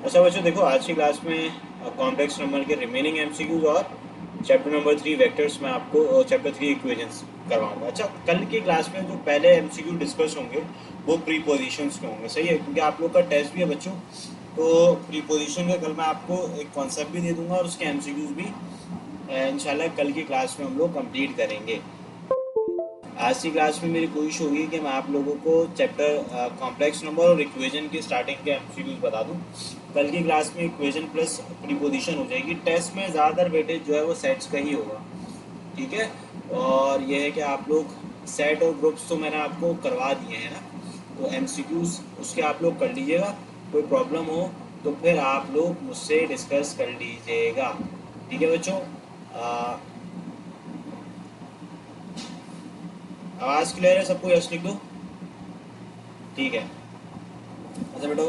अच्छा बच्चों देखो, आज की क्लास में कॉम्प्लेक्स नंबर के रिमेनिंग एमसीक्यूज और चैप्टर नंबर 3 वेक्टर्स में आपको चैप्टर 3 इक्वेशंस करवाऊंगा। अच्छा, कल की क्लास में जो पहले एमसीक्यू डिस्कस होंगे वो प्रीपोजिशंस के होंगे, सही है, क्योंकि आप लोग का टेस्ट भी है बच्चों। तो प्रीपोजिशन का कल मैं आपको एक कॉन्सेप्ट भी दे दूंगा और उसके एमसीक्यूज भी इंशाल्लाह कल की क्लास में हम लोग कंप्लीट करेंगे। आज की क्लास में मेरी कोशिश होगी कि मैं आप लोगों को चैप्टर कॉम्प्लेक्स नंबर और इक्वेशन की स्टार्टिंग के एमसीक्यूज बता दूं। कल की क्लास में इक्वेशन प्लस प्रीपोजिशन हो जाएगी। टेस्ट में ज़्यादातर वेटेज जो है वो सेट्स का ही होगा, ठीक है। और यह है कि आप लोग सेट और ग्रुप्स तो मैंने आपको करवा दिए हैं ना, तो एमसीक्यूज उसके आप लोग कर लीजिएगा। कोई प्रॉब्लम हो तो फिर आप लोग मुझसे डिस्कस कर लीजिएगा, ठीक है बच्चों। आवाज़ क्लियर है सबको? यस लिख दो, ठीक है। अच्छा बेटो,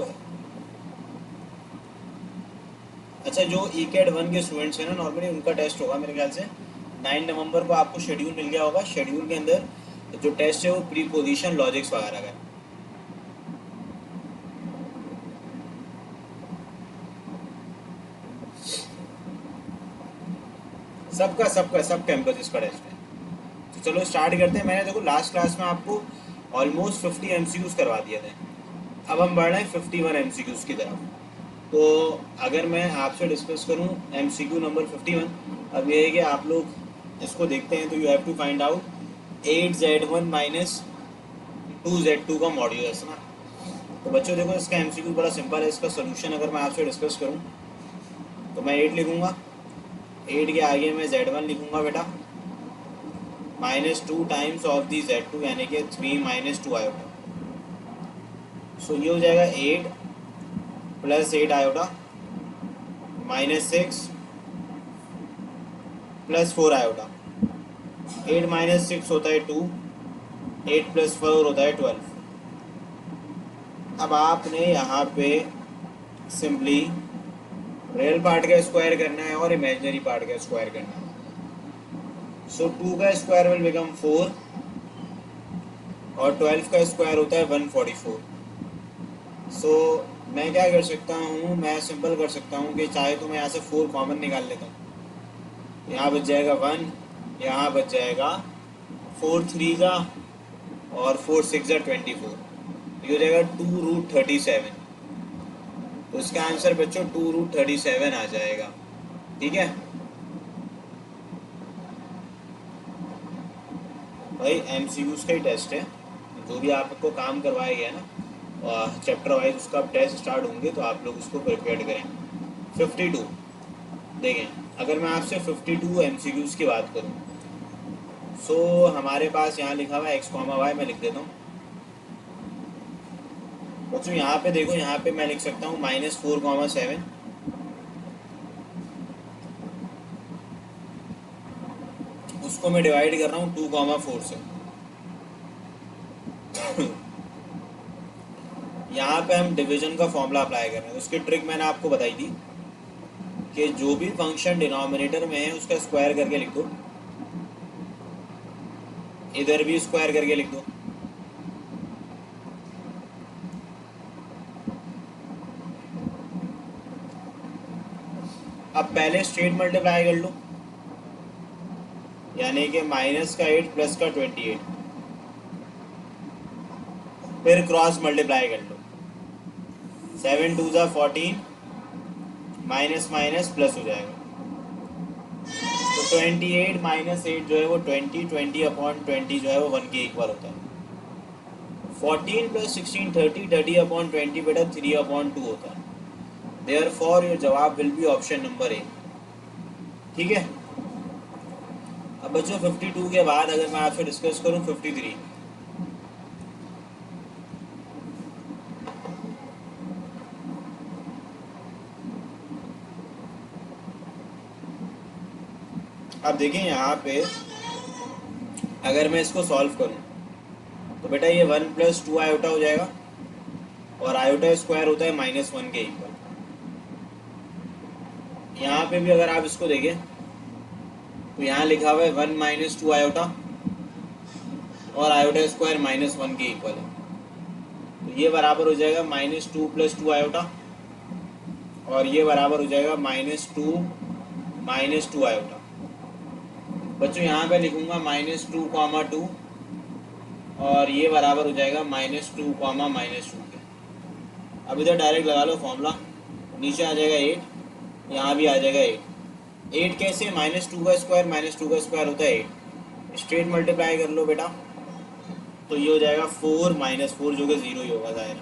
अच्छा जो ई कैट 1 के स्टूडेंट्स हैं ना, नॉर्मली उनका टेस्ट होगा मेरे ख्याल से 9 नवंबर को। आपको शेड्यूल मिल गया होगा, शेड्यूल के अंदर जो टेस्ट है वो प्री पोजिशन लॉजिक्स वगैरह का है। सबका सबका सब कैंपस का टेस्ट है। तो चलो स्टार्ट करते हैं। मैंने देखो लास्ट क्लास में आपको ऑलमोस्ट 50 एमसीक्यूज करवा दिए थे। अब हम बढ़ रहे हैं 51 एमसीक्यूज की तरफ। तो अगर मैं आपसे डिस्कस करूं एमसीक्यू नंबर 51, अब ये है कि आप लोग इसको देखते हैं तो you have to find out 8z1 minus 2z2 का मॉड्यूलस ना। तो बच्चों देखो, इसका एमसीक्यू बड़ा सिंपल है। इसका सोल्यूशन अगर मैं आपसे डिस्कस करूं तो मैं 8 लिखूंगा, 8 के आगे मैं z1 लिखूंगा बेटा, -2 टाइम्स ऑफ दी z2 यानी कि 3 - 2 आयोटा। सो ये हो जाएगा 8 + 8 आयोटा -6 + 4 आयोटा। 8 - 6 होता है 2, 8 + 4 होता है 12। अब आपने यहाँ पे सिंपली रियल पार्ट का स्क्वायर करना है और इमेजिनरी पार्ट का स्क्वायर करना है। सो 2 का स्क्वायर विल बिकम 4 और 12 का स्क्वायर होता है 144। सो मैं क्या कर सकता हूँ, मैं सिंपल कर सकता हूँ कि चाहे तो मैं यहाँ से 4 कॉमन निकाल लेता हूँ। यहाँ बच जाएगा 1, यहाँ बच जाएगा 4 3 जा और 4 6 जा 24। ये हो जाएगा 2√37। तो इसका आंसर बच्चों 2√37 आ जाएगा, ठीक है भाई। एमसीक्यूज का ही टेस्ट है, जो भी आपको काम करवाया गया ना चैप्टर वाइज, उसका टेस्ट स्टार्ट होंगे तो आप लोग उसको प्रिपेयर करें। 52 देखें, अगर मैं आपसे 52 एमसीक्यूज की बात करूं, सो हमारे पास यहाँ लिखा हुआ है x, y। मैं लिख देता हूँ बच्चों। यहाँ पे देखो, यहाँ पे मैं लिख सकता हूँ -4, 7। उसको मैं डिवाइड कर रहा हूँ 2, 4 से। यहाँ पे हम डिवीजन का फॉर्मूला अप्लाई कर रहे हैं। उसकी ट्रिक मैंने आपको बताई थी कि जो भी फंक्शन डिनोमिनेटर में है उसका स्क्वायर करके लिख दो, इधर भी स्क्वायर करके लिख दो। अब पहले स्ट्रेट मल्टीप्लाई कर लो, यानी कि -8 प्लस का 28। फिर क्रॉस मल्टीप्लाई कर लो, 7 2 जा 14, माइनस माइनस प्लस हो जाएगा। तो 28 -8 जो है वो 20 जो है वो 1 के इक्वल होता है। 14 + 16 30, 30/20 बेटा 3/2 होता है। देयरफॉर योर जवाब will be option number A, ठीक है। अब बच्चों 52 के बाद अगर मैं आपसे डिस्कस करूं 53, अब देखिए यहाँ पे अगर मैं इसको सॉल्व करूं तो बेटा ये 1 + 2 आयोटा हो जाएगा और आयोटा स्क्वायर होता है -1 के इक्वल। यहाँ पे भी अगर आप इसको देखें तो यहाँ लिखा हुआ है 1 - 2 आयोटा और आयोटा स्क्वायर -1 के इक्वल है। तो ये बराबर हो जाएगा -2 + 2 आयोटा और ये बराबर हो जाएगा -2 आयोटा। बच्चों यहाँ पे लिखूंगा -2, 2 और ये बराबर हो जाएगा -2, -2 के। अब इधर डायरेक्ट लगा लो फॉर्मूला, नीचे आ जाएगा 8, यहाँ भी आ जाएगा 8। 8 कैसे? -2 का स्क्वायर -2 का स्क्वायर होता है 8। स्ट्रेट मल्टीप्लाई कर लो बेटा, तो ये हो जाएगा 4 -4 जो कि 0 ही होगा ज़ाहिर।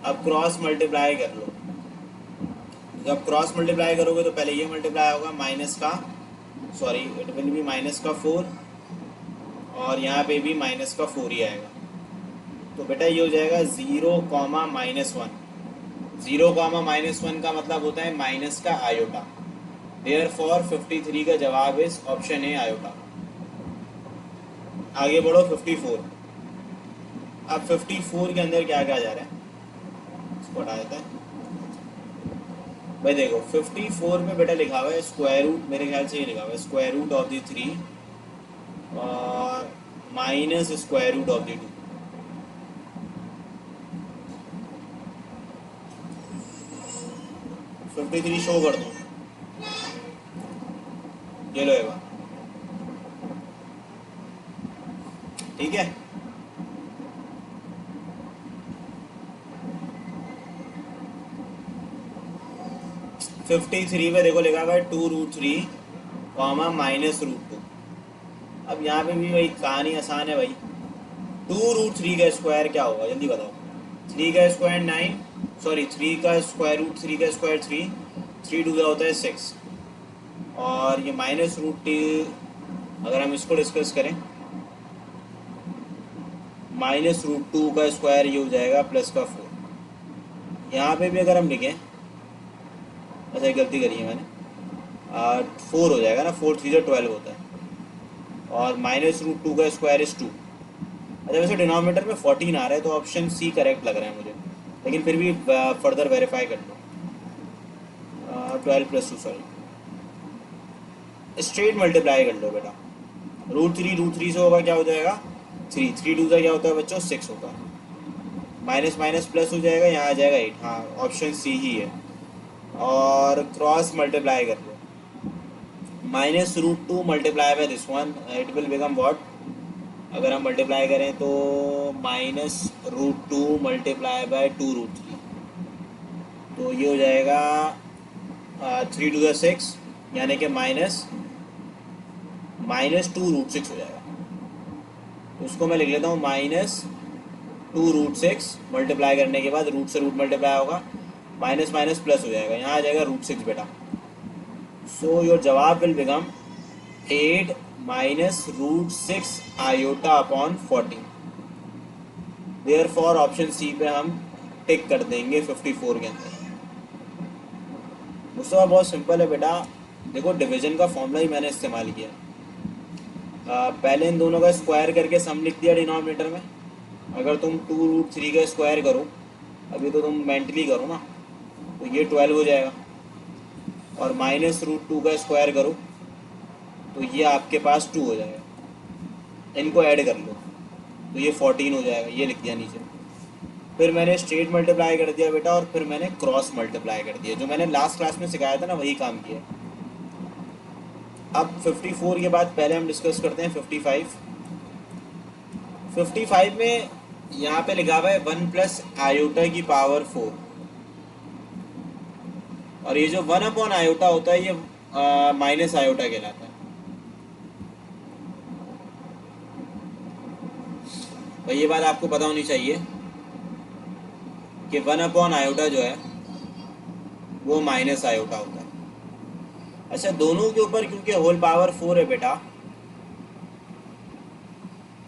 अब क्रॉस मल्टीप्लाई कर लो, जब क्रॉस मल्टीप्लाई करोगे तो पहले ये मल्टीप्लाई होगा इट विल बी -4, और यहाँ पे भी -4 ही आएगा। तो बेटा ये हो जाएगा 0, -1। 0, -1 का मतलब होता है माइनस का आयोटा। देयरफॉर 53 का जवाब इस ऑप्शन है आयोटा। आगे बढ़ो 54। अब 54 के अंदर क्या क्या जा रहा है, इसको हटा देता है भाई। देखो 54 में बेटा लिखा हुआ है स्क्वायर रूट, मेरे ख्याल से ये लिखा हुआ है स्क्वायर रूट ऑफ द 3 और minus square root of the 2। Fifty three show कर दो, ये लो एवा, ठीक है। (53) में देखो लिखा हुआ है 2√3, -√2। अब यहाँ पे भी वही कहानी आसान है भाई। 2√3 का स्क्वायर क्या होगा जल्दी बताओ। 3 का स्क्वायर 9, सॉरी 3 का स्क्वायर रूट 3 का स्क्वायर 3, 3 2 का होता है 6, और ये -√2 अगर हम इसको डिस्कस करें, -√2 का स्क्वायर ये हो जाएगा +4। यहाँ पे भी अगर हम लिखें, अच्छा गलती करी है मैंने, 4 हो जाएगा ना, 4 3 जो 12 होता है, और -√2 का स्क्वायर इज 2। अच्छा वैसे डिनोमिनेटर में 14 आ रहा है तो ऑप्शन सी करेक्ट लग रहा है मुझे, लेकिन फिर भी फर्दर वेरीफाई कर लो। 12 + 2 सॉरी, स्ट्रेट मल्टीप्लाई कर लो बेटा। √3 से होगा क्या हो जाएगा 3, 3 2 का क्या होता है बच्चों 6 होता है, माइनस माइनस प्लस हो जाएगा, यहाँ आ जाएगा 8। हाँ ऑप्शन सी ही है। और क्रॉस मल्टीप्लाई कर लो, -√2 multiply by this one, it will become what. अगर हम मल्टीप्लाई करें तो -√2 मल्टीप्लाई बाय 2√3, तो ये हो जाएगा 3 2 6, यानी कि -2√6 हो जाएगा। तो उसको मैं लिख लेता हूँ -2√6, मल्टीप्लाई करने के बाद रूट से रूट मल्टीप्लाई होगा, माइनस माइनस प्लस हो जाएगा, यहाँ आ जाएगा √6 बेटा। सो योर जवाब will become 8 -√6 iota upon 14। Therefore option C पे हम टिक कर देंगे 54 के अंदर। मुझसे बहुत सिंपल है बेटा, देखो डिवीजन का फॉर्मूला ही मैंने इस्तेमाल किया। पहले इन दोनों का स्क्वायर करके सम लिख दिया डिनोमिनेटर में। अगर तुम 2√3 का स्क्वायर करो, अभी तो तुम मेंटली करो ना, तो ये 12 हो जाएगा, और -√2 का स्क्वायर करो तो ये आपके पास 2 हो जाएगा। इनको ऐड कर लो तो ये 14 हो जाएगा, ये लिख दिया नीचे। फिर मैंने स्ट्रेट मल्टीप्लाई कर दिया बेटा, और फिर मैंने क्रॉस मल्टीप्लाई कर दिया, जो मैंने लास्ट क्लास में सिखाया था ना वही काम किया। अब 54 के बाद पहले हम डिस्कस करते हैं 55। 55 में यहाँ पे लिखा हुआ है 1 + आयोटा की पावर 4, और ये जो 1 अपॉन आयोटा होता है ये माइनस आयोटा कहलाता है। तो ये बात आपको पता होनी चाहिए कि 1 अपॉन आयोटा जो है वो माइनस आयोटा होता है। अच्छा दोनों के ऊपर क्योंकि होल पावर 4 है बेटा,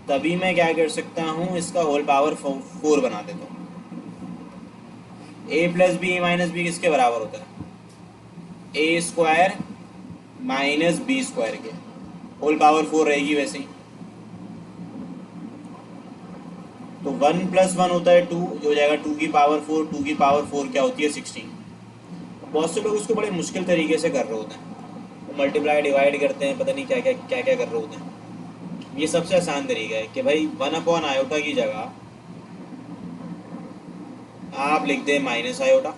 तभी मैं क्या कर सकता हूँ, इसका होल पावर 4 बना देता हूँ। a + b - b किसके बराबर होता है, a² - b² के, होल पावर 4 रहेगी वैसे ही। तो 1 + 1 होता है 2, जो हो जाएगा 2 की पावर 4, 2 की पावर 4 क्या होती है 16। बहुत से लोग इसको बड़े मुश्किल तरीके से कर रहे होते हैं, तो मल्टीप्लाई डिवाइड करते हैं, पता नहीं क्या क्या क्या क्या कर रहे होते हैं। ये सबसे आसान तरीका है कि भाई 1 अपॉन आयोटा की जगह आप लिख दें माइनस आयोटा,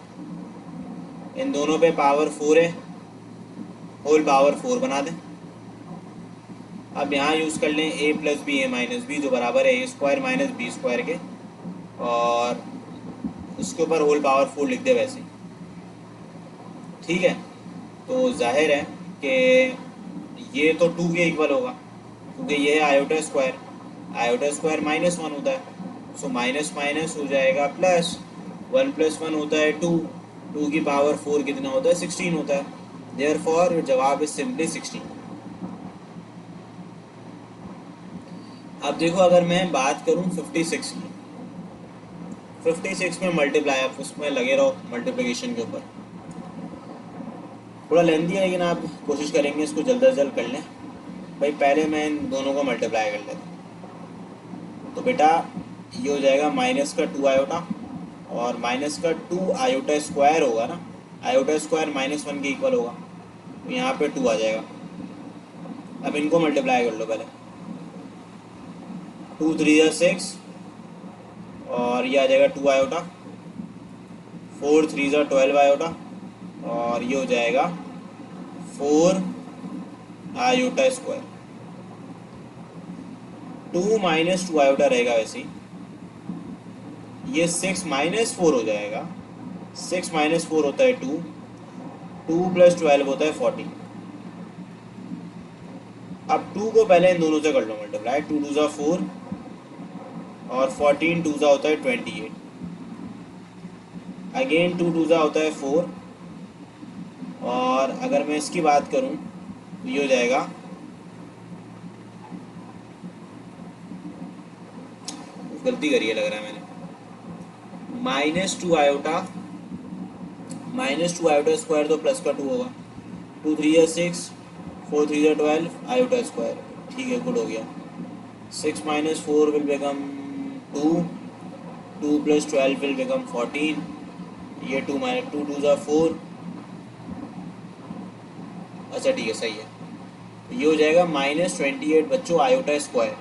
इन दोनों पे पावर 4 है, होल पावर 4 बना दें। अब यहाँ यूज़ कर लें a plus B A minus B, जो बराबर है A square minus B square के, और उसके ऊपर होल पावर 4 लिख दे वैसे ही। ठीक है, तो जाहिर है कि ये तो 2 के इक्वल होगा, क्योंकि ये है iota square, iota square minus 1 होता है, सो माइनस माइनस हो जाएगा प्लस, 1 प्लस 1 होता है 2, 2 की पावर 4 कितना होता है 16 होता है, देयरफॉर जवाब इज सिंपली 16। अब देखो अगर मैं बात करूँ 56 की, 56 में मल्टीप्लाई, आप उसमें लगे रहो मल्टीप्लिकेशन के ऊपर, थोड़ा लेंदी है लेकिन आप कोशिश करेंगे इसको जल्द से जल्द कर लें। भाई पहले मैं इन दोनों को मल्टीप्लाई कर लेता हूँ, तो बेटा ये हो जाएगा माइनस का 2 आयोटा, और माइनस का 2 आयोटा स्क्वायर होगा ना, आयोटा स्क्वायर माइनस 1 के इक्वल होगा, तो यहाँ पे 2 आ जाएगा। अब इनको मल्टीप्लाई कर लो पहले, 2 3 6, और ये आ जाएगा 2 आयोटा, 4 3 12 आयोटा, और ये हो जाएगा 4 आयोटा स्क्वायर। 2 माइनस 2 आयोटा रहेगा वैसे ही, ये 6 माइनस 4 हो जाएगा, 6 माइनस 4 होता है 2, 2 प्लस 12 होता है 40। अब 2 को पहले इन दोनों से कर लो मल्टीप्लाई, 2 2 ज़ा 4, और 14 2 ज़ा होता है 28, अगेन 2 2 ज़ा होता है 4, और अगर मैं इसकी बात करूं तो ये हो जाएगा, गलती करिए लग रहा है मैंने, minus 2 iota, minus 2 iota square तो प्लस का 2 होगा, 2 3 या 6, 4 3 या 12 आयोटा स्क्वायर, ठीक है गुड हो गया। 6 minus 4 will become 2, 2 plus 12 will become 14, ये 2 माइनस 2 2 ज़ा 4, अच्छा ठीक है सही है, तो ये हो जाएगा -28 बच्चों आयोटा स्क्वायर।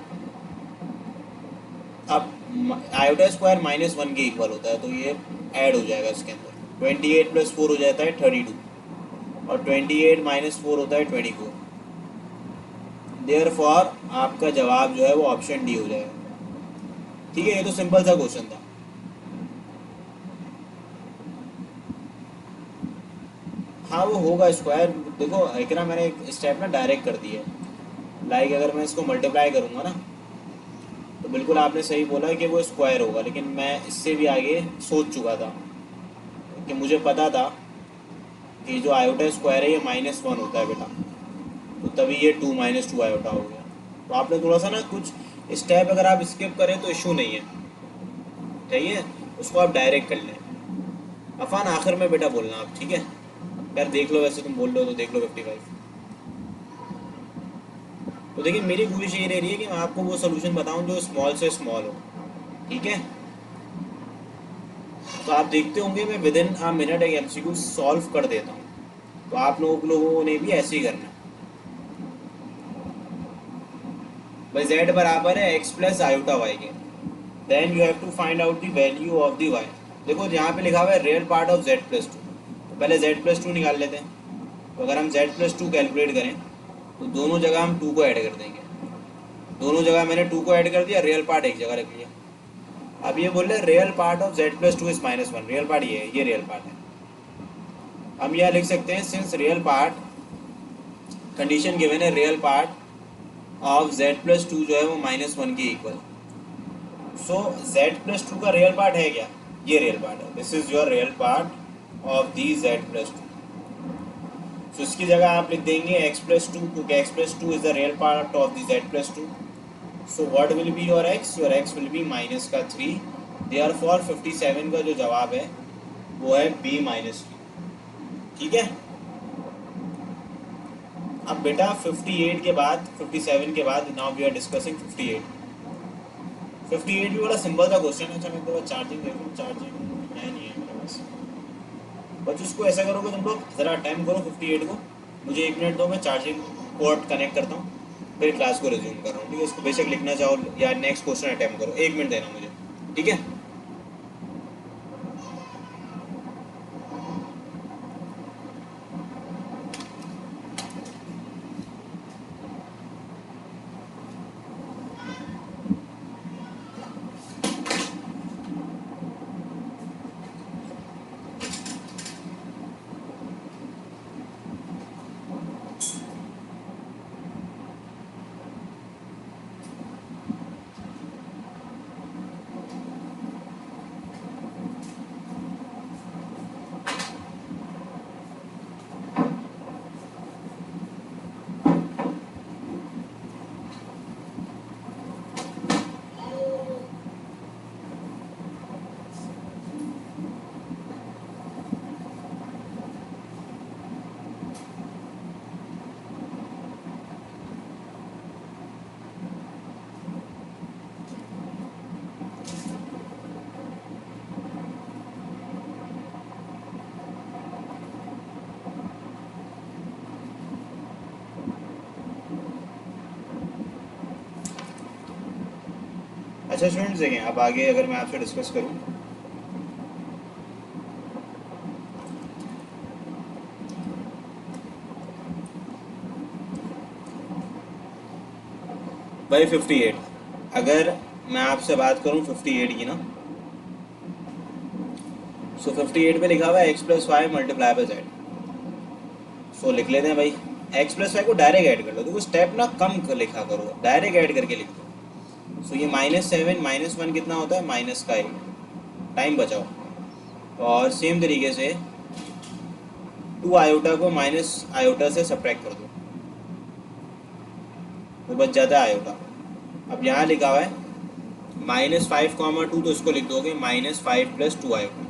अब आयोटा स्क्वायर -1 के इक्वल होता है, तो ये ऐड हो जाएगा इसके अंदर, 28 प्लस 4 हो जाता है 32, और 28 माइनस 4 होता है 24, देयरफॉर आपका जवाब जो है वो ऑप्शन डी हो जाएगा। ठीक है, ये तो सिंपल सा क्वेश्चन था। हाँ वो होगा स्क्वायर, देखो एक ना मैंने एक स्टेप ना डायरेक्ट कर दिया है, लाइक अगर मैं इसको मल्टीप्लाई करूँगा ना, तो बिल्कुल आपने सही बोला कि वो स्क्वायर होगा, लेकिन मैं इससे भी आगे सोच चुका था कि मुझे पता था कि जो आयोटा स्क्वायर है ये -1 होता है बेटा, तो तभी ये 2 माइनस 2 आयोटा हो गया। तो आपने थोड़ा सा ना कुछ स्टेप अगर आप स्किप करें तो इशू नहीं है, चाहिए उसको आप डायरेक्ट कर लें। अफान आखिर में बेटा बोलना आप, ठीक है यार, देख लो वैसे तुम बोल रहे हो तो देख लो 55। तो देखिए मेरी कोशिश ये रह रही है कि मैं आपको वो सोल्यूशन बताऊं जो स्मॉल से स्मॉल हो, ठीक है। तो आप देखते होंगे मैं विद इन अ मिनट एक एमसीक्यू सॉल्व कर देता हूँ, तो आप लोगों ने भी ऐसे ही करना है। भाई z बराबर है x प्लस आयोटा वाई के, then you have to find out the value of the y। देखो यहाँ पे लिखा हुआ है real part of z plus 2, तो पहले z प्लस 2 निकाल लेते हैं। तो अगर हम z प्लस 2 कैलकुलेट करें तो दोनों जगह हम 2 को ऐड कर देंगे, दोनों जगह मैंने 2 को ऐड कर दिया, रियल पार्ट एक जगह रख लिया। अब ये बोल रहे हैं real part of z plus 2 is -1, real part ये है, ये रियल पार्ट है। हम यह लिख सकते हैं since real part, condition given है real part of z plus 2 जो है वो -1 के इक्वल, सो z प्लस 2 का रियल पार्ट है क्या, ये रियल पार्ट है, this is your real part of the z plus 2। सो इसकी जगह आप लिख देंगे x प्लस 2, क्योंकि x plus 2 is the real part of the z plus 2। So what will be your x will be minus का 3, therefore 57 का जो जवाब है वो है b -3, ठीक है। अब बेटा 58 के बाद, 57 के बाद नाउ वी आर डिस्कसिंग 58। 58 भी बड़ा सिंपल सा क्वेश्चन है। अच्छा मैं तो चार्जिंग देखूँ, चार्जिंग है नहीं है मेरे पास, बस उसको ऐसा करोगे तुम लोग ज़रा अटैम्प्ट करो 58 को, मुझे 1 मिनट दो, मैं चार्जिंग पोर्ट कनेक्ट करता हूँ, फिर क्लास को रिज्यूम कर रहा हूँ, ठीक है। इसको बेशक लिखना चाहो या नेक्स्ट क्वेश्चन अटैम्प्ट करो, 1 मिनट देना मुझे, ठीक है। अच्छा स्टूडेंट्स देखें, अब आगे अगर मैं आपसे डिस्कस करूं, भाई 58, अगर मैं आपसे बात करूं 58 की ना, सो 58 पे लिखा हुआ है x plus y multiply by z. So लिख लेते हैं भाई, एक्स प्लस वाई को डायरेक्ट ऐड कर लो, देखो स्टेप ना कम लिखा करो, डायरेक्ट ऐड करके लिख दो। सो ये -7 -1 कितना होता है, माइनस का 8, टाइम बचाओ। और सेम तरीके से 2 आयोटा को माइनस आयोटा से सब्ट्रैक्ट कर दो, तो बच जाता है आयोटा। अब यहाँ लिखा हुआ है -5, 2, तो इसको लिख दोगे -5 + 2 आयोटा,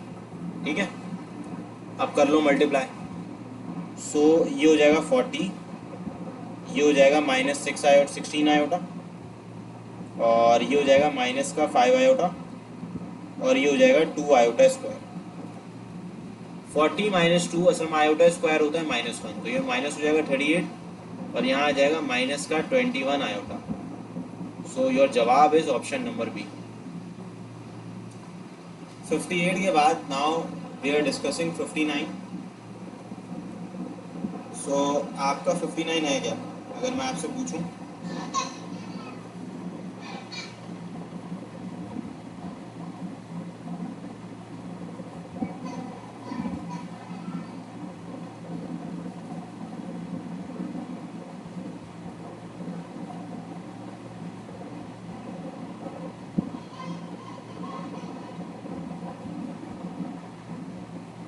ठीक है। अब कर लो मल्टीप्लाई, सो ये हो जाएगा 40, ये हो जाएगा -6 आयोटा 16 आयोटा, और ये हो जाएगा -5 आयोटा, और ये हो जाएगा 2 आयोटा स्क्वायर। 40 - 2 असल में आयोटा स्क्वायर होता है -1, तो ये माइनस हो जाएगा 38, और यहाँ आ जाएगा माइनस का 21 आयोटा। सो योर जवाब इज ऑप्शन नंबर बी। 58 के बाद नाउ वी आर डिस्कसिंग 59। सो आपका 59 है क्या, अगर मैं आपसे पूछूं?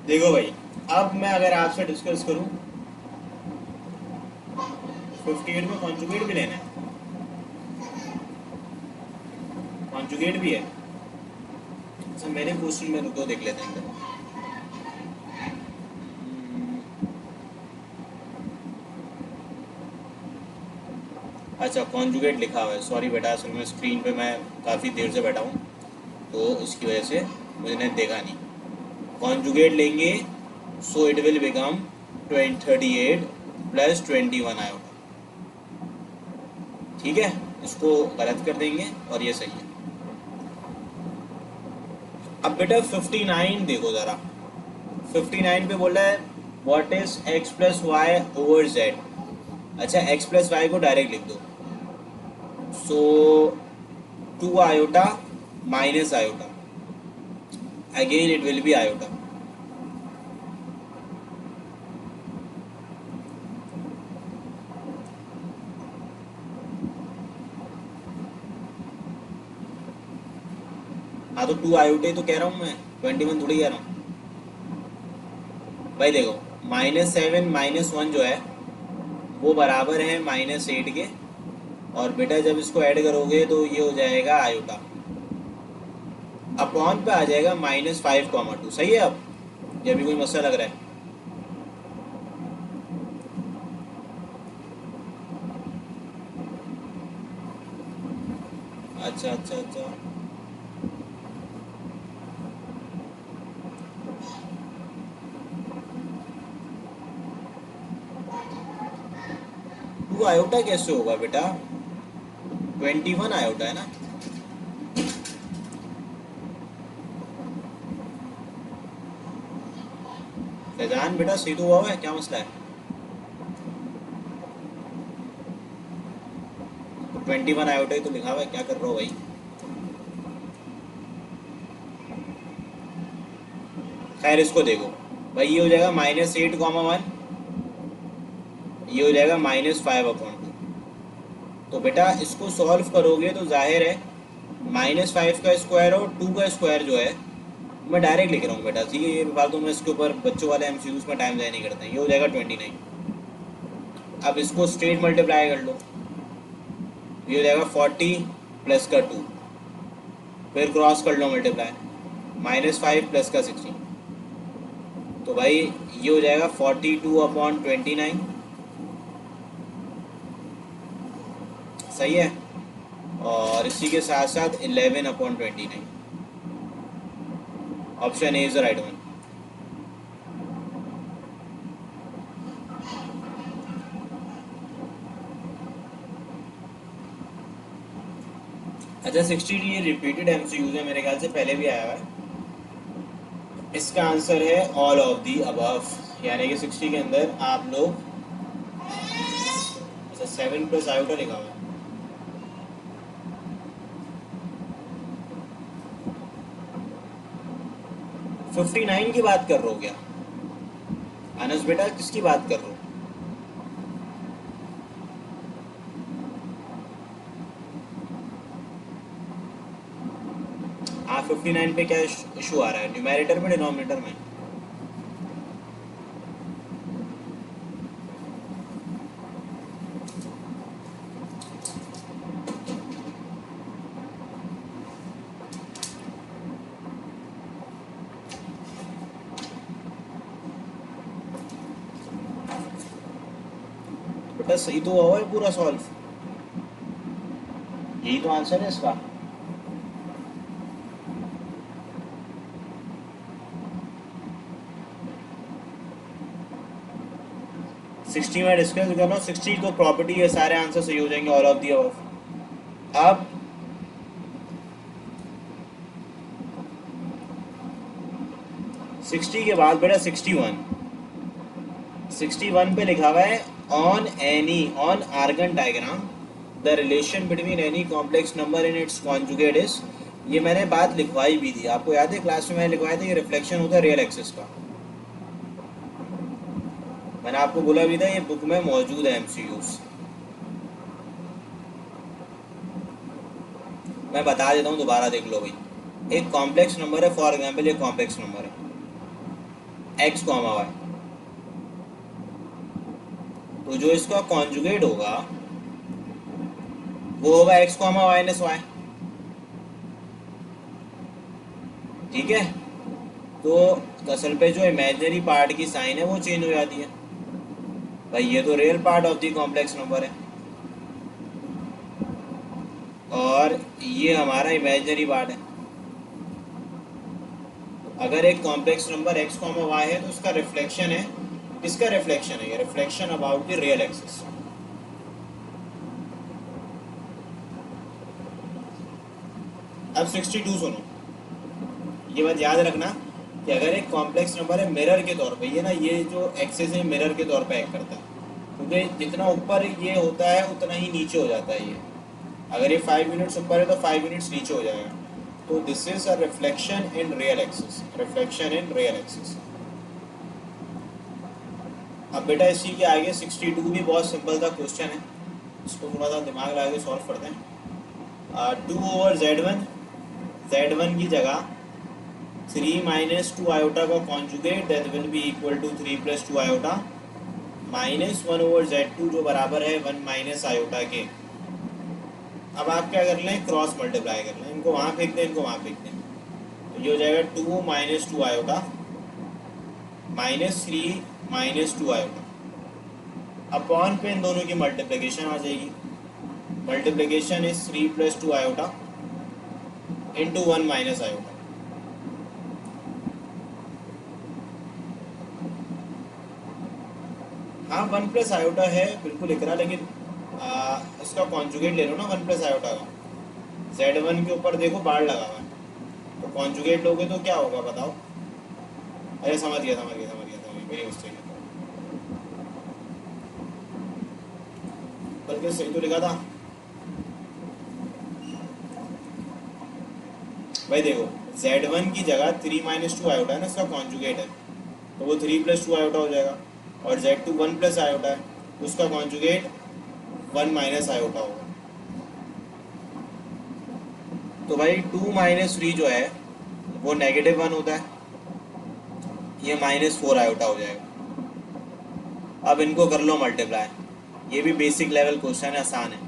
देखो भाई, अब मैं अगर आपसे डिस्कस करूं 58 में कॉन्जुगेट भी लेना है, कॉन्जुगेट भी है। अच्छा मेरे क्वेश्चन में रुको, देख लेते हैं। अच्छा कॉन्जुगेट लिखा हुआ है, सॉरी बेटा, असल में स्क्रीन पे मैं काफ़ी देर से बैठा हूँ, तो इसकी वजह से मैंने देखा नहीं। कॉन्जुगेट लेंगे, so it will become 38 + 21 iota, ठीक है। इसको गलत कर देंगे और ये सही है। अब बेटा 59 देखो ज़रा, 59 पे बोला है what is x + y over z। अच्छा x + y को डायरेक्ट लिख दो, सो 2 iota minus iota, again it will be iota. हाँ तो 2 आयोटा ही तो कह रहा हूँ मैं, 21 थोड़ी कह रहा हूँ भाई। देखो -7 -1 जो है वो बराबर है -8 के, और बेटा जब इसको ऐड करोगे तो ये हो जाएगा आयोटा, अपॉन पे आ जाएगा -5, 2, सही है। अब ये भी कोई मसला लग रहा है? अच्छा अच्छा अच्छा, टू आयोटा कैसे होगा बेटा, 21 आयोटा है ना। फैजान बेटा सही तो हुआ है, क्या मसला है? तो 21 आयोटा ही तो लिखा हुआ है, क्या कर रहा हो भाई? खैर इसको देखो भाई, ये हो जाएगा -8, 1, ये हो जाएगा -5/2। तो बेटा इसको सॉल्व करोगे तो जाहिर है -5 का स्क्वायर और 2 का स्क्वायर जो है, मैं डायरेक्ट लिख रहा हूँ बेटा, ठीक है। ये फालतू में इसके ऊपर बच्चों वाले एमसीक्यूज में टाइम ज़ाया नहीं करते हैं। ये हो जाएगा 29। अब इसको स्ट्रेट मल्टीप्लाई कर लो, ये हो जाएगा 40 + का 2, फिर क्रॉस कर लो मल्टीप्लाई, -5 + का 16, तो भाई ये हो जाएगा 42/29, सही है। और इसी के साथ साथ 11/29, option A is the right one. अच्छा 60 ये रिपीटेड एमसीक्यूज है, मेरे ख्याल से पहले भी आया हुआ है। इसका आंसर है ऑल ऑफ दी अबव, यानी कि 60 के अंदर आप लोग, अच्छा 7 प्लस आयोटा लिखा हुआ है। 59 की बात कर रहे हो क्या अनस बेटा, किसकी बात कर रहे हो? हाँ 59 पे क्या इशू आ रहा है, न्यूमेरेटर में डिनोमिनेटर में? बेटा सही तो हुआ है पूरा सॉल्व, यही तो आंसर है इसका। सिक्सटी में डिस्कस कर रहा हूँ, 60 तो प्रॉपर्टी है, सारे आंसर सही हो जाएंगे ऑल ऑफ दी अबव। अब 60 के बाद बेटा 61 पे लिखा हुआ है on any, on Argand diagram the relation between any complex number in its conjugate is, ये मैंने बात लिखवाई भी थी, आपको याद है क्लास में मैंने लिखवाया था, ये रिफ्लेक्शन होता है रियल एक्सिस का। मैंने आपको बोला भी था ये बुक में मौजूद है एमसीक्यूज। मैं बता देता हूँ, दोबारा देख लो भाई। एक कॉम्प्लेक्स नंबर है, फॉर एग्जाम्पल ये कॉम्प्लेक्स नंबर है एक्स कॉमा वाई, तो जो इसका कॉन्जुगेट होगा वो होगा X comma Y minus Y, ठीक है। तो असल पे जो इमेजिनरी पार्ट की साइन है वो चेंज हो जाती है भाई, ये तो real part of the complex number है और ये हमारा इमेजिनरी पार्ट है। अगर एक complex number X comma Y है तो उसका रिफ्लेक्शन है, किसका रिफ्लेक्शन है? ये reflection about the real axis. अब 62 सुनो, ये बात याद रखना कि अगर एक कॉम्प्लेक्स नंबर है मिरर के तौर पे, ये ना ये जो एक्सिस है मिरर के तौर पे एक्ट करता है, क्योंकि जितना ऊपर ये होता है उतना ही नीचे हो जाता है ये। अगर ये 5 यूनिट्स ऊपर है तो 5 यूनिट्स नीचे हो जाएगा, तो this is a reflection in real axis, reflection in real axis. अब बेटा इसी के आगे 62 भी बहुत सिंपल सा क्वेश्चन है, इसको थोड़ा सा दिमाग लगा के सॉल्व करते हैं। 2/z1, z1 की जगह 3 माइनस 2 आयोटा का conjugate that will be equal to 3 plus 2 iota minus 1/z2 जो बराबर है 1 माइनस आयोटा के। अब आप क्या कर लें, क्रॉस मल्टीप्लाई कर लें, इनको वहाँ फेंक दें, इनको वहाँ फेंक दें, तो ये हो जाएगा 2 minus 2 iota minus 3 minus 2 iota, upon पे इन दोनों की मल्टीप्लिकेशन आ जाएगी, multiplication is 3 plus 2 iota into 1 minus iota. हाँ 1 प्लस आयोटा है बिल्कुल लिख रहा, लेकिन इसका कॉन्जुगेट ले लो ना 1 प्लस आयोटा का। z1 के ऊपर देखो बार लगा हुआ है, तो कॉन्जुगेट लोगे तो क्या होगा बताओ? अरे समझ गया मेरी मिस्टेक है, बल्कि सही तो लिखा था भाई। देखो z1 की जगह 3 माइनस 2 आयोटा है ना, इसका कॉन्जुगेट है, तो वो 3 प्लस 2 आयोटा हो जाएगा, और z2 1 प्लस आयोटा है तो उसका कॉन्जुगेट 1 माइनस आयोटा होगा। तो भाई 2 माइनस 3 जो है वो नेगेटिव 1 होता है, ये माइनस 4 आयोटा हो जाएगा। अब इनको कर लो मल्टीप्लाई, ये भी बेसिक लेवल क्वेश्चन है, आसान है।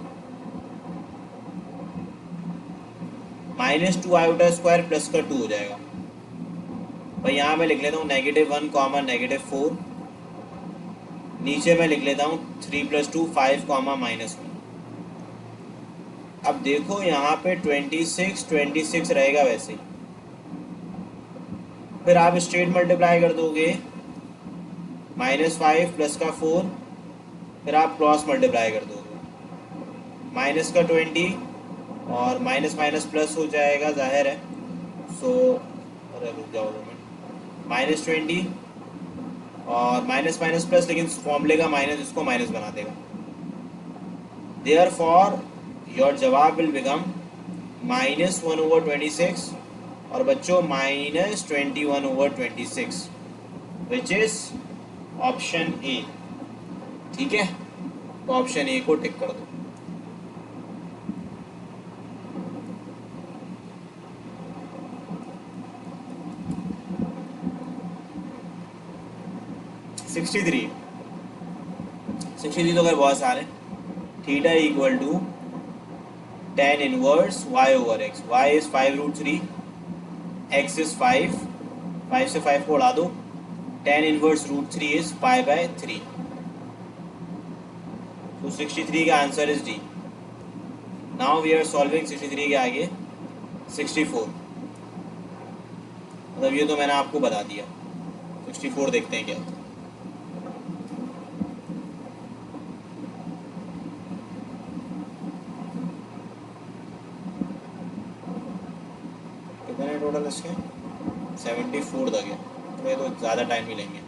माइनस 2 आयोटा स्क्वायर प्लस का 2 हो जाएगा भाई, यहाँ मैं लिख लेता हूँ -1 कॉमा -4, नीचे मैं लिख लेता हूँ 3 प्लस 2 5 कॉमा -1। अब देखो यहाँ पे 26 रहेगा वैसे ही, फिर आप स्ट्रेट मल्टीप्लाई कर दोगे, -5 प्लस का 4, फिर आप क्रॉस मल्टीप्लाई कर दोगे, माइनस का 20 और माइनस माइनस प्लस हो जाएगा, जाहिर है। सो अरे रुक जाओ 2 मिनट, -20 और माइनस माइनस प्लस, लेकिन फॉर्मूले का माइनस इसको माइनस बना देगा। देयर फॉर योर जवाब विल बिकम -1/26 और बच्चों -21/26 विच इज ऑप्शन ए। ठीक है, तो ऑप्शन ए को टिक कर दो। सिक्सटी थ्री तो अगर बहुत सारे, theta equal to tan inverse y over x, y is 5√3, x is 5, 5 से 5 को उड़ा दो, tan इनवर्स √3 इज π/3। तो 63 का answer is D. Now we are solving 63 के आगे 64, मतलब ये तो मैंने आपको बता दिया। 64 देखते हैं क्या। कितने टोटल इसके, 74 तक है, तो ये तो ज़्यादा टाइम भी लेंगे।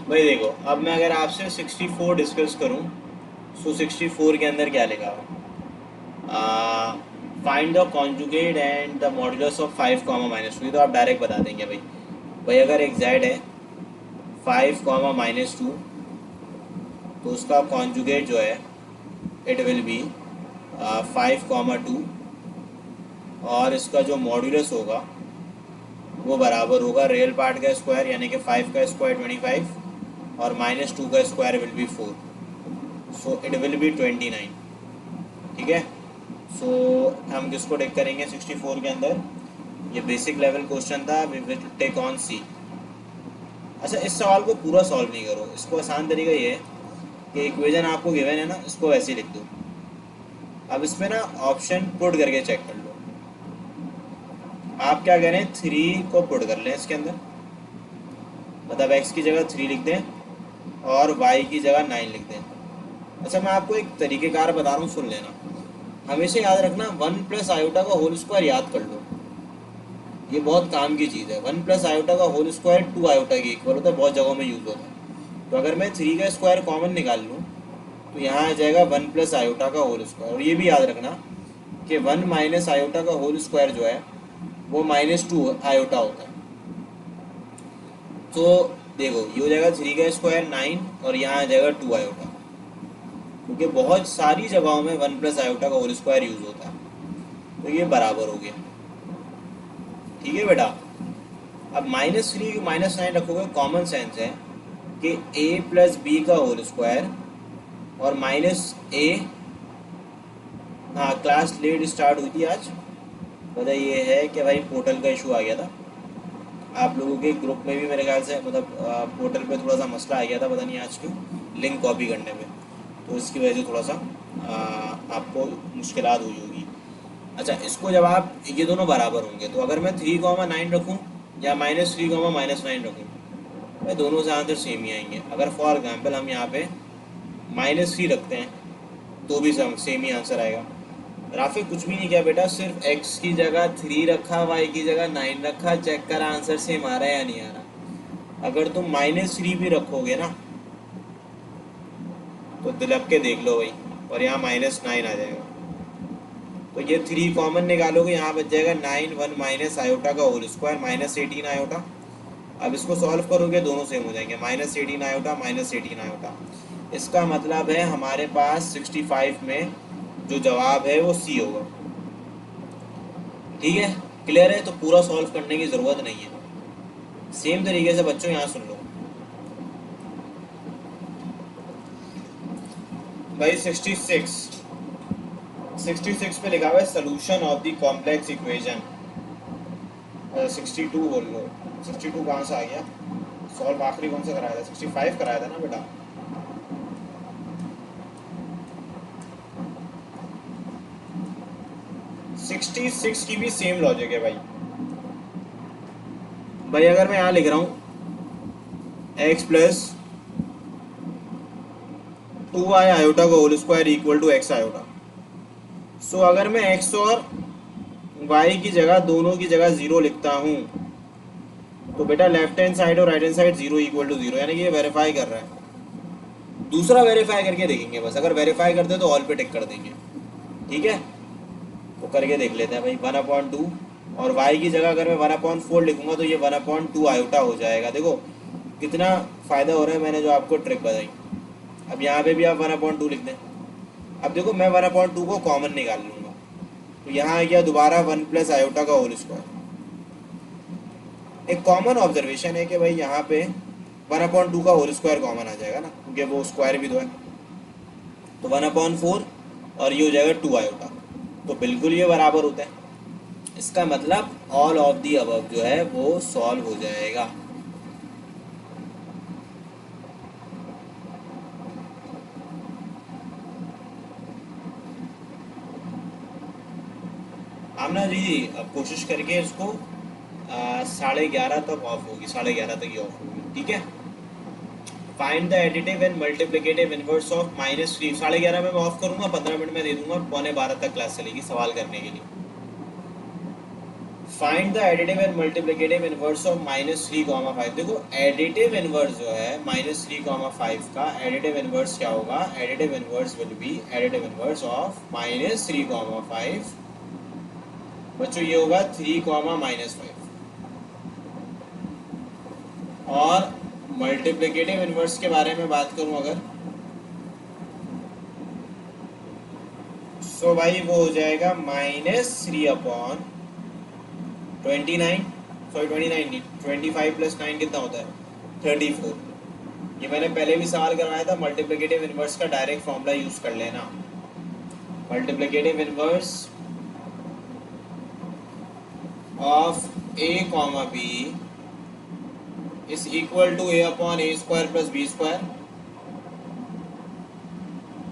भाई देखो, अब मैं अगर आपसे 64 डिस्कस करूं, सो 64 के अंदर क्या लिखा हुआ, find the conjugate and the modulus of 5, -2। तो आप डायरेक्ट बता देंगे भाई। भाई अगर एक जेड है 5, -2, तो उसका कॉन्जुगेट जो है इट विल बी 5, 2, और इसका जो मॉड्यूलस होगा वो बराबर होगा रियल पार्ट का स्क्वायर यानी कि 5 का स्क्वायर 25 और -2 का square will be 4, so it will be 29। ठीक है, सो हम किसको टेक करेंगे 64 के अंदर, ये बेसिक लेवल क्वेश्चन था, वी विल टेक ऑन सी। अच्छा, इस सवाल को पूरा सॉल्व नहीं करो, इसको आसान तरीका ये है कि इक्वेशन आपको गिवन है ना, इसको वैसे ही लिख दो। अब इसमें ना ऑप्शन पुट करके चेक कर लो। आप क्या करें, 3 को पुट कर लें इसके अंदर, मतलब x की जगह 3 लिख दें और y की जगह 9 लिख दें। अच्छा, मैं आपको एक तरीक़ेकार बता रहा हूँ, सुन लेना। हमेशा याद रखना 1 + आयोटा का होल स्क्वायर याद कर लो, ये बहुत काम की चीज़ है। 1 + आयोटा का होल स्क्वायर 2 आयोटा के इक्वल होता है, बहुत जगहों में यूज़ होता है। तो अगर मैं 3 का स्क्वायर कॉमन निकाल लूँ तो यहाँ आ जाएगा 1 प्लस आयोटा का होल स्क्वायर। और ये भी याद रखना कि 1 माइनस आयोटा का होल स्क्वायर जो है वो -2 आयोटा होता है। तो देखो ये हो जाएगा 3 का स्क्वायर 9 और यहाँ आ जाएगा 2 आयोटा, क्योंकि बहुत सारी जगहों में 1 प्लस आयोटा का होल स्क्वायर यूज होता है। तो ये बराबर हो गया। ठीक है बेटा। अब -3 -9 रखोगे, कॉमन सेंस है कि a प्लस बी का होल स्क्वायर और -a। हाँ, क्लास लेट स्टार्ट हुई थी आज। वजह ये है कि भाई पोर्टल का इशू आ गया था। आप लोगों के ग्रुप में भी मेरे ख्याल से मतलब पोर्टल पे थोड़ा सा मसला आ गया था, पता नहीं आज क्यों, लिंक कॉपी करने में। तो इसकी वजह से थोड़ा सा आपको मुश्किलात हुई होगी। अच्छा, इसको जब आप ये दोनों बराबर होंगे तो अगर मैं 3,9 रखूँ या -3,-9 रखूँ, भाई दोनों से आंसर सेम ही आएंगे। अगर फॉर एग्जाम्पल हम यहाँ पे -3 रखते हैं तो भी सेम ही आंसर आएगा। राफी कुछ भी नहीं किया बेटा, सिर्फ x की जगह 3 रखा, y की जगह 9 रखा, चेक करा आंसर सेम आ रहा है या नहीं आ रहा। अगर तुम -3 भी रखोगे ना तो दिलक के देख लो भाई, और यहाँ -9 आ जाएगा। तो ये 3 कॉमन निकालोगे, यहाँ बच जाएगा 9 1 माइनस आयोटा का होल स्क्वायर -18 आयोटा। अब इसको सॉल्व करोगे दोनों सेम हो जाएंगे, -18 आयोटा -18 आयोटा। इसका मतलब है हमारे पास 65 में जो जवाब है वो सी होगा। ठीक है, क्लियर है। तो पूरा सॉल्व करने की ज़रूरत नहीं है। सेम तरीके से बच्चों यहाँ सुन लो भाई। 66 पे लिखा हुआ है solution of the complex equation. 62 बोल लो। 62 कहाँ से आ गया? सॉल्व आखिरी कौन सा कराया था? 65 कराया था ना बेटा। सिक्सटी सिक्स की भी सेम लॉजिक है भाई। अगर मैं यहाँ लिख रहा हूँ x प्लस 2y आयोटा का whole square equal to x iota. So अगर मैं x और y की जगह दोनों की जगह 0 लिखता हूँ तो बेटा लेफ्ट हैंड साइड और right hand side 0 equal to 0, यानी कि ये वेरीफाई कर रहा है। दूसरा वेरीफाई करके देखेंगे बस, अगर वेरीफाई करते तो ऑल पे टिक कर देंगे। ठीक है, तो करके देख लेते हैं भाई। 1/2 और y की जगह अगर मैं 1/4 लिखूंगा तो ये 1/2 आयोटा हो जाएगा। देखो कितना फ़ायदा हो रहा है, मैंने जो आपको ट्रिक बताई। अब यहाँ पे भी आप 1/2 लिख दें। अब देखो मैं 1/2 को कॉमन निकाल लूँगा, तो यहाँ आ गया दोबारा 1 प्लस आयोटा का होल स्क्वायर। एक कॉमन ऑब्जर्वेशन है कि भाई यहाँ पे 1/2 का होल स्क्वायर कॉमन आ जाएगा ना, क्योंकि वो स्क्वायर भी तो है। तो 1/4 और ये हो जाएगा 2 आयोटा, तो बिल्कुल ये बराबर होता है। इसका मतलब ऑल ऑफ दी अबव जो है वो सॉल्व हो जाएगा। आमना जी अब कोशिश करके इसको 11:30 तक ऑफ होगी, 11:30 तक ही ऑफ होगी। ठीक है। Find the additive and multiplicative inverse of -3। 11:30 में मैं ऑफ करूंगा, 15 मिनट में दे दूंगा, 11:45 तक क्लास चलेगी सवाल करने के लिए। Find the additive and multiplicative inverse of -3,5। देखो एडिटिव इनवर्स जो है -3,5 का एडिटिव इनवर्स क्या होगा? Additive inverse will be additive inverse of -3,5। बच्चों ये होगा 3,-5। और मल्टीप्लिकेटिव इनवर्स के बारे में बात करूं अगर, सो भाई वो हो जाएगा -3/29। सॉरी 29 नहीं, 25 + 9 कितना होता है? 34। ये मैंने पहले भी सवाल करवाया था। मल्टीप्लिकेटिव इनवर्स का डायरेक्ट फॉर्मूला यूज कर लेना। Multiplicative inverse of a, b is equal to a/a² + b²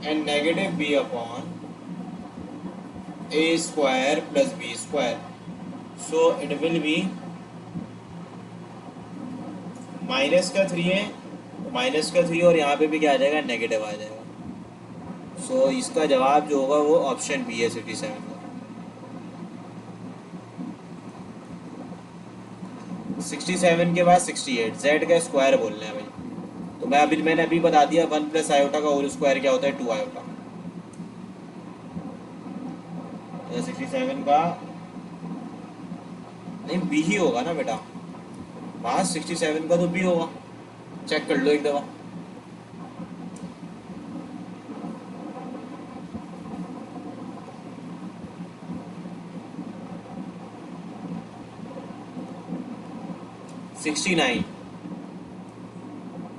and negative b/a² + b²। so it will be minus का 3 है, माइनस का 3 और यहाँ पे भी क्या आ जाएगा? नेगेटिव आ जाएगा। सो इसका जवाब जो होगा वो ऑप्शन बी है 67 का। 67 के बाद 68, जेड का स्क्वायर बोलना है भाई। तो मैंने अभी बता दिया 1 प्लस आयोटा का होल स्क्वायर क्या होता है 2 आयोटा। 67 का नहीं बी ही होगा ना बेटा, वहाँ 67 का तो बी होगा, चेक कर लो एक दफ़ा। Sixty nine.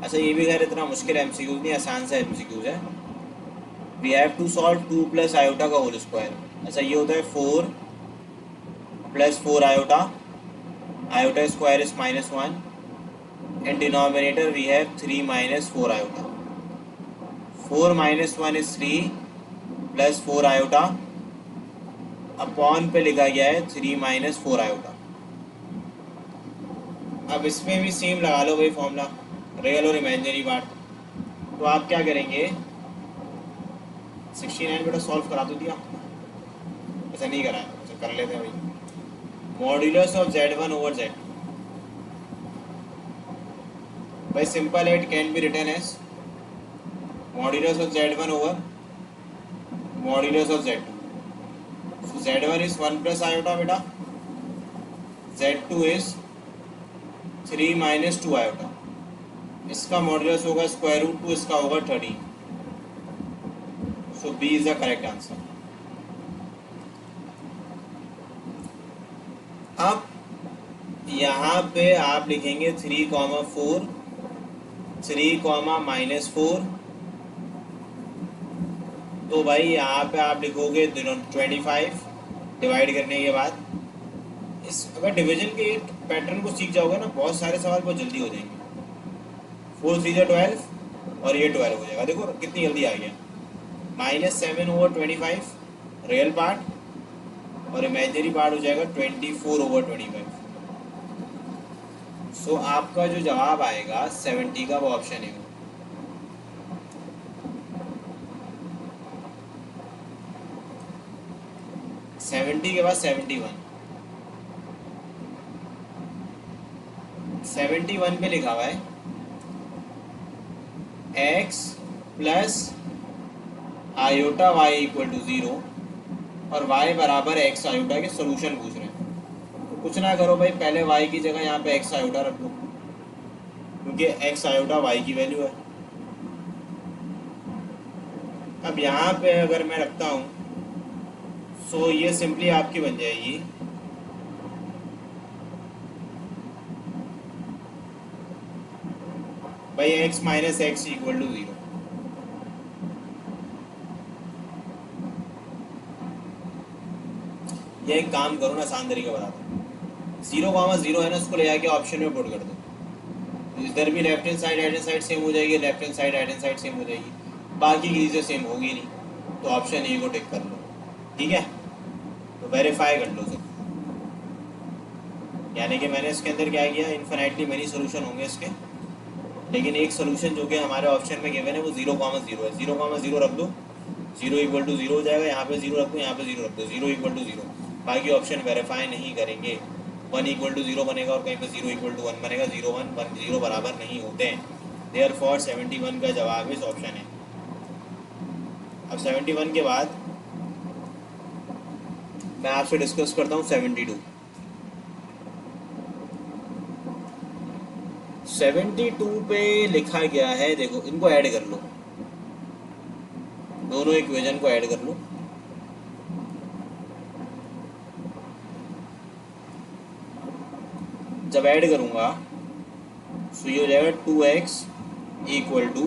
अच्छा ये भी खैर इतना मुश्किल एमसीक्यूज नहीं, आसान सा एमसीक्यूज है। We have to solve 2 plus iota का होल स्क्वायर। अच्छा ये होता है 4 plus 4 iota, iota square is -1, in denominator we have 3 minus 4 iota, 4 minus 1 is 3 plus 4 iota, upon पे लिखा गया है 3 minus 4 iota। अब इसमें भी सेम लगा लो भाई फॉर्मूला, रियल और इमेजिनरी पार्ट। तो आप क्या करेंगे, 69 बेटा सॉल्व करा तो दिया, ऐसा नहीं करा है, ऐसा कर लेते हैं भाई। Modulus of Z1 over Z, भाई simple it can be written as modulus of Z1 over modulus of Z2। So Z1 is 1 plus iota बेटा, Z2 is 3 minus 2 iota, इसका मॉड्यूलस होगा स्क्वायर रूट 2, इसका होगा 30। So B is the correct answer. अब यहाँ पे आप लिखेंगे 3,4, 3,-4। तो भाई यहाँ पे आप लिखोगे 25 डिवाइड करने के बाद। इस अगर डिवीजन के पैटर्न को सीख जाओगे ना, बहुत सारे सवाल बहुत जल्दी हो जाएंगे। 4 3 12 और ये 12 हो जाएगा, देखो कितनी जल्दी आ गया। -7 ओवर 25 रियल पार्ट और इमेजिनरी पार्ट हो जाएगा 24 ओवर 25। सो आपका जो जवाब आएगा 70 का, वो ऑप्शन है। 70 के बाद 71, 71 पे लिखा हुआ है x plus iota y equal to 0 और y बराबर x आयोटा के सोल्यूशन पूछ रहे हैं। तो कुछ ना करो भाई, पहले y की जगह यहाँ पे x आयोटा रख दो, क्योंकि x आयोटा y की वैल्यू है। अब यहाँ पे अगर मैं रखता हूँ, सो ये सिंपली आपकी बन जाएगी भाई x minus X equal to 0। ये एक काम करो ना, आसान तरीका बताता हूँ। 0,0 है ना, उसको ले आके ऑप्शन में पुट कर दो। इधर भी left hand side right hand side same हो जाएगी, left hand side right hand side same हो जाएगी, बाकी की चीज़ें सेम होगी नहीं। तो ऑप्शन ए को टिक कर लो, ठीक है। तो वेरीफाई कर लो सब, यानी कि मैंने इसके अंदर क्या किया, इन्फिनाइटली मेनी सोल्यूशन होंगे इसके, लेकिन एक सोल्यूशन जो कि हमारे ऑप्शन में गिवन है वो 0,0 है। 0,0 रख दो, 0 इक्वल टू 0 हो जाएगा। यहाँ पे 0 रख दो, यहाँ पे 0 रख दो, 0 इक्वल टू 0। बाकी ऑप्शन वेरीफाई नहीं करेंगे। 1 इक्वल टू 0 बनेगा और कहीं पे 0 इक्वल टू 1 बनेगा। 0 1 0 बराबर नहीं होते हैं। देयरफॉर 71 का जवाब इस ऑप्शन है। अब 71 के बाद मैं आपसे डिस्कस करता हूँ 72। 72 पे लिखा गया है, देखो इनको ऐड कर लो, दोनों इक्वेशन को ऐड कर लो। जब ऐड करूंगा तो ये हो जाएगा 2x equal to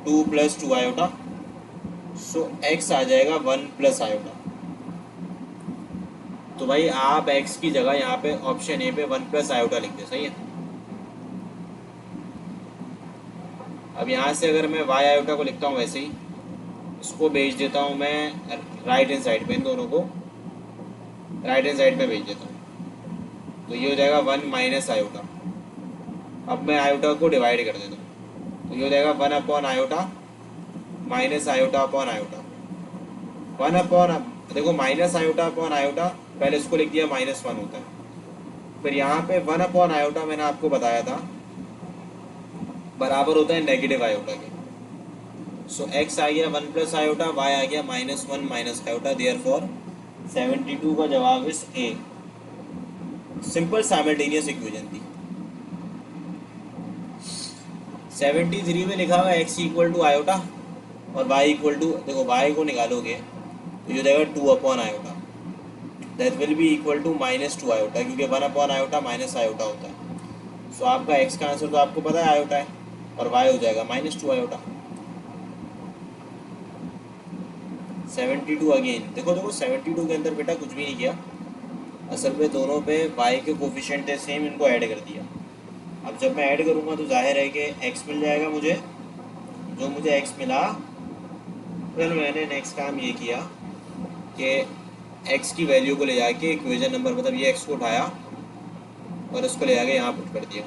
2 plus 2 iota. So x आ जाएगा 1 प्लस आयोटा। तो भाई आप x की जगह यहाँ पे ऑप्शन ए पे 1 प्लस आयोटा लिख दे, सही है। अब यहाँ से अगर मैं y आयोटा को लिखता हूँ वैसे ही, इसको भेज देता हूँ मैं राइट हैंड साइड पे, इन दोनों को राइट हैंड साइड पे भेज देता हूँ। तो ये हो जाएगा 1 माइनस आयोटा। अब मैं आयोटा को डिवाइड कर देता हूँ, तो ये हो जाएगा 1 upon iota minus iota upon iota. 1 upon, देखो माइनस आयोटा अपॉन आयोटा, पहले इसको लिख दिया -1 होता है। फिर यहाँ पे 1 अपॉन आयोटा मैंने आपको बताया था बराबर होता है नेगेटिव आयोटा के। सो x आ गया 1 प्लस आयोटा, y आ गया -1 माइनस आयोटा, देयरफॉर 72 का जवाब इस ए। सिंपल साइमल्टेनियस इक्वेशन थी। 73 में लिखा हुआ x इक्वल टू आयोटा और y इक्वल टू, देखो y को निकालोगे तो ये देगा 2 upon iota, that will be equal to -2 iota, क्योंकि 1 अपॉन आयोटा माइनस आयोटा होता है। सो आपका x का आंसर तो आपको पता है आयोटा है, और y हो जाएगा -2 आयोटा। 72 अगेन, देखो 72 के अंदर बेटा कुछ भी नहीं किया, असल में दोनों पे y के कोफिशिएंट थे सेम, इनको ऐड कर दिया। अब जब मैं ऐड करूँगा तो जाहिर है कि x मिल जाएगा मुझे, जो मुझे x मिला, फिर मैंने नेक्स्ट काम ये किया कि x की वैल्यू को ले जाके इक्वेशन नंबर, मतलब ये x को उठाया और इसको ले जाके यहाँ पुट कर दिया,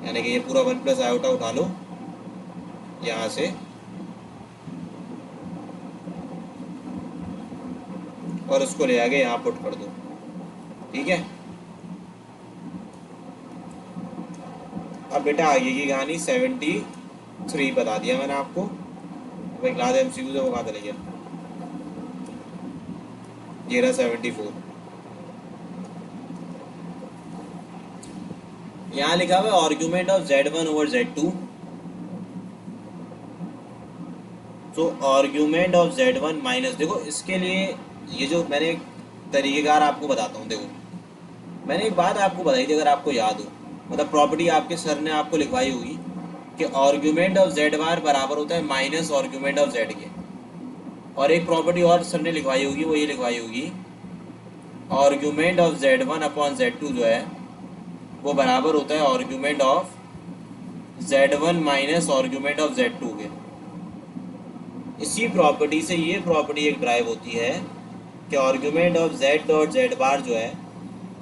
यानी कि ये पूरा 1 प्लस आयोटा उठा लो यहाँ से और उसको ले आके यहाँ पुट कर दो, ठीक है। अब बेटा आगे की कहानी 73 बता दिया मैंने आपको। भाई क्लास MCQ से वो कहाँ चले गया, ये रहा 74। यहाँ लिखा हुआ है argument of Z1 over Z2। तो आर्ग्यूमेंट ऑफ Z1 माइनस, देखो इसके लिए ये जो मैंने एक तरीकेकार आपको बताता हूँ। देखो मैंने एक बात आपको बताई थी, अगर आपको याद हो, मतलब प्रॉपर्टी आपके सर ने आपको लिखवाई होगी कि आर्ग्यूमेंट ऑफ Z बार बराबर होता है माइनस आर्ग्यूमेंट ऑफ Z के। और एक प्रॉपर्टी और सर ने लिखवाई होगी, वो ये लिखवाई होगी argument of Z1 upon Z2 जो है वो बराबर होता है argument of Z1 minus argument of Z2 के। इसी प्रॉपर्टी से ये प्रॉपर्टी एक ड्राइव होती है कि argument of Z dot Z बार जो है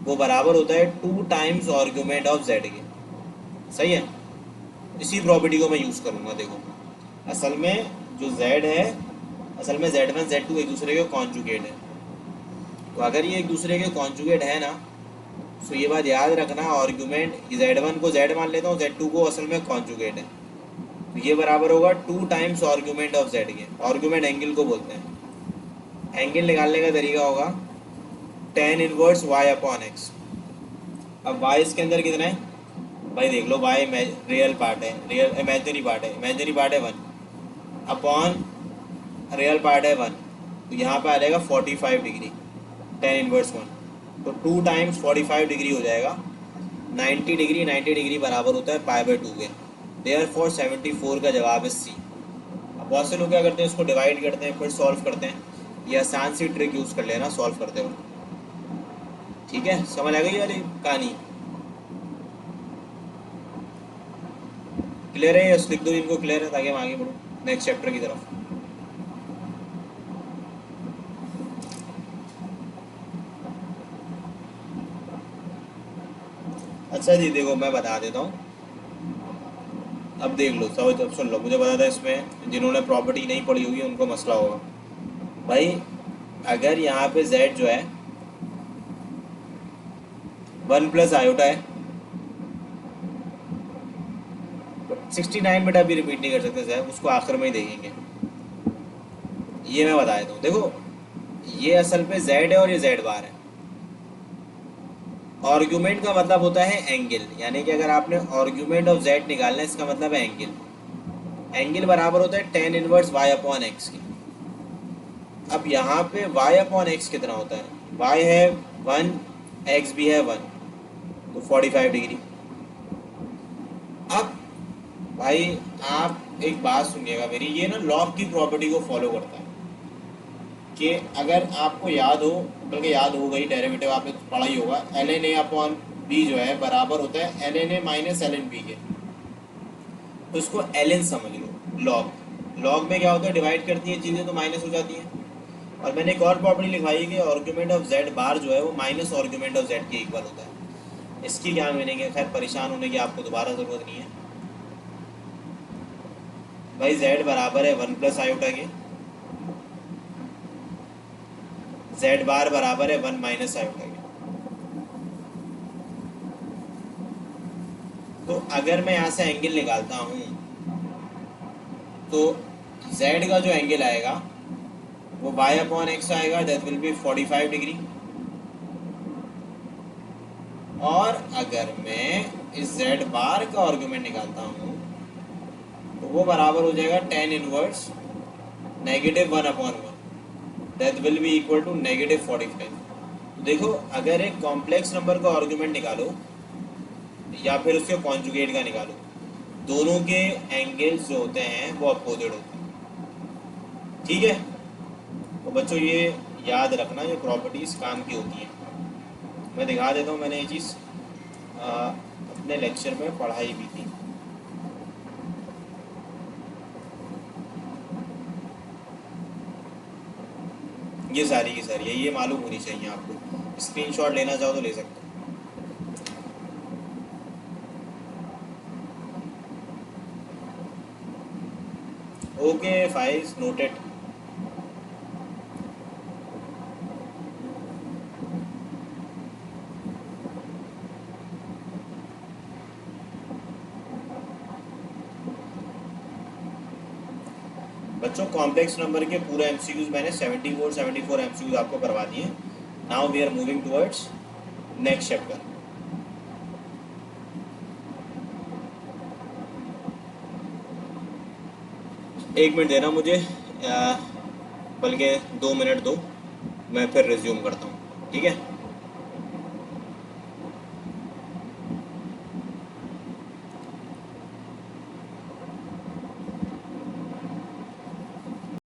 वो बराबर होता है 2 टाइम्स आर्ग्यूमेंट ऑफ Z के। सही है, इसी प्रॉपर्टी को मैं यूज़ करूँगा। देखो असल में जो Z है, असल में Z1 Z2 एक दूसरे के कॉन्जुगेट है, तो अगर ये एक दूसरे के कॉन्जुगेट है ना, तो ये बात याद रखना, आर्ग्यूमेंट Z1 को Z मान लेता हूँ, Z2 को असल में कॉन्जुगेट है, तो ये बराबर होगा 2 टाइम्स आर्ग्यूमेंट ऑफ Z के। आर्ग्यूमेंट एंगल को बोलते हैं। एंगल निकालने का तरीका होगा tan inverse y upon x। अब y इसके अंदर कितना है भाई, देख लो y रियल पार्ट है, रियल इमेजिनरी पार्ट है, इमेजिनरी पार्ट है 1 अपॉन रियल पार्ट है 1, तो यहाँ पे आ जाएगा 45 डिग्री, tan इनवर्स 1, तो 2 टाइम्स 45 डिग्री हो जाएगा 90 डिग्री। 90 डिग्री बराबर होता है π/2 के, देयरफॉर 74 का जवाब है सी। अब बहुत से लोग क्या करते हैं, इसको डिवाइड करते हैं फिर सॉल्व करते हैं, ये आसान सी ट्रिक यूज़ कर लेना सॉल्व करते वक्त, ठीक है। समझ आ गई वाली कहानी, क्लियर है? यस लिख दो इनको, क्लियर है, ताकि हम आगे बढ़ो नेक्स्ट चैप्टर की तरफ। अच्छा जी, देखो मैं बता देता हूँ, अब देख लो समझ, अब सुन लो, मुझे पता था इसमें जिन्होंने प्रॉपर्टी नहीं पढ़ी होगी उनको मसला होगा। भाई अगर यहाँ पे Z जो है 1 प्लस आयोटा है, 69 बेटा अभी रिपीट नहीं कर सकते साहब, उसको आखिर में ही देखेंगे, ये मैं बता देता हूँ। देखो ये असल पे Z है और ये Z बार है। आर्ग्यूमेंट का मतलब होता है एंगल, यानी कि अगर आपने आर्ग्यूमेंट ऑफ Z निकालना है, इसका मतलब है एंगल। एंगल बराबर होता है tan inverse y upon x के। अब यहाँ पे y अपॉन x कितना होता है, y है 1, x भी है 1, तो 45 डिग्री। अब भाई आप एक बात सुनिएगा मेरी, ये ना लॉग की प्रॉपर्टी को फॉलो करता है कि अगर आपको याद हो, बल्कि याद हो गई, डेरिवेटिव आपने पढ़ा ही होगा, ln a अपॉन b जो है बराबर होता है ln a minus ln b के, तो इसको ln समझ लो। लॉग में क्या होता है, डिवाइड करती हैं चीज़ें तो माइनस हो जाती हैं। और मैंने एक और प्रॉपर्टी लिखवाई कि आर्ग्यूमेंट ऑफ Z बार जो है वो माइनस आर्ग्यूमेंट ऑफ Z के इक्वल होता है। इसकी क्या मीनिंग है, खैर परेशान होने की आपको दोबारा ज़रूरत नहीं है भाई। Z बराबर है 1 प्लस आयोटा के, Z बार बराबर है 1 माइनस आयोटा के। तो अगर मैं यहाँ से एंगल निकालता हूँ तो z का जो एंगल आएगा वो y अपॉन एक्स आएगा, दैट विल बी 45 डिग्री। और अगर मैं इस z बार का आर्गुमेंट निकालता हूँ तो वो बराबर हो जाएगा tan inverse -1/1, that will be equal to -45। देखो, अगर एक कॉम्प्लेक्स नंबर का आर्गुमेंट निकालो या फिर उसके कॉन्जुगेट का निकालो, दोनों के एंगल्स जो होते हैं वो अपोजिट होते हैं। ठीक है, तो बच्चों ये याद रखना, ये प्रॉपर्टीज काम की होती हैं। मैं दिखा देता हूँ, मैंने ये चीज़ अपने लेक्चर में पढ़ाई भी थी। ये सारी की सारी है, ये मालूम होनी चाहिए आपको। स्क्रीनशॉट लेना चाहो तो ले सकते हो। Okay, files noted. बच्चों, कॉम्प्लेक्स नंबर के पूरे एमसीक्यूज मैंने 74 एमसीक्यूज आपको करवा दिए। Now we are moving towards next chapter. एक मिनट देना मुझे, बल्कि 2 मिनट दो, मैं फिर रिज्यूम करता हूँ। ठीक है।